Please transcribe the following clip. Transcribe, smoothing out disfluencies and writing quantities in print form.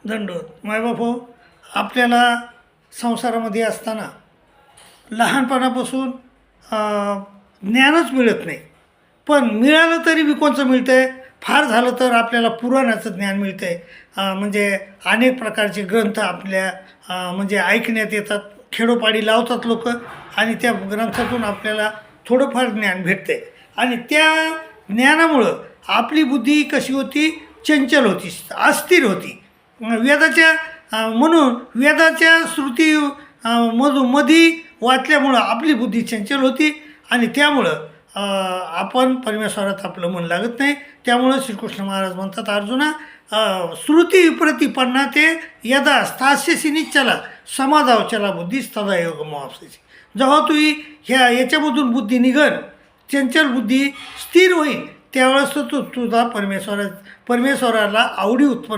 दंडवत मायबाप हो. आपल्याला संसारामध्ये असताना लहानपणापासून ज्ञानच मिळत नाही, पण मिळालं तरी विकोणचं मिळतं आहे. फार झालं तर आपल्याला पुराणाचं ज्ञान मिळतं आहे. म्हणजे अनेक प्रकारचे ग्रंथ आपल्या म्हणजे ऐकण्यात येतात, खेडोपाडी लावतात लोक, आणि त्या ग्रंथातून आपल्याला थोडंफार ज्ञान भेटतं आहे. आणि त्या ज्ञानामुळं आपली बुद्धी कशी होती, चंचल होती, अस्थिर होती. म्हणून वेदाच्या श्रुती मधी वाचल्यामुळं आपली बुद्धी चंचल होती, आणि त्यामुळं आपण परमेश्वरात आपलं मन लागत नाही. त्यामुळं श्रीकृष्ण महाराज म्हणतात, अर्जुना, श्रुती प्रतिपन्ना ते यदा स्थास्यसी निश्चला समाधावचला बुद्धी तदा योग मोहापसी. जेव्हा तू याच्यामधून बुद्धी निघन, चंचल बुद्धी स्थिर होईल, त्यावेळेस तो तुझा परमेश्वराला आवडी उत्पन्न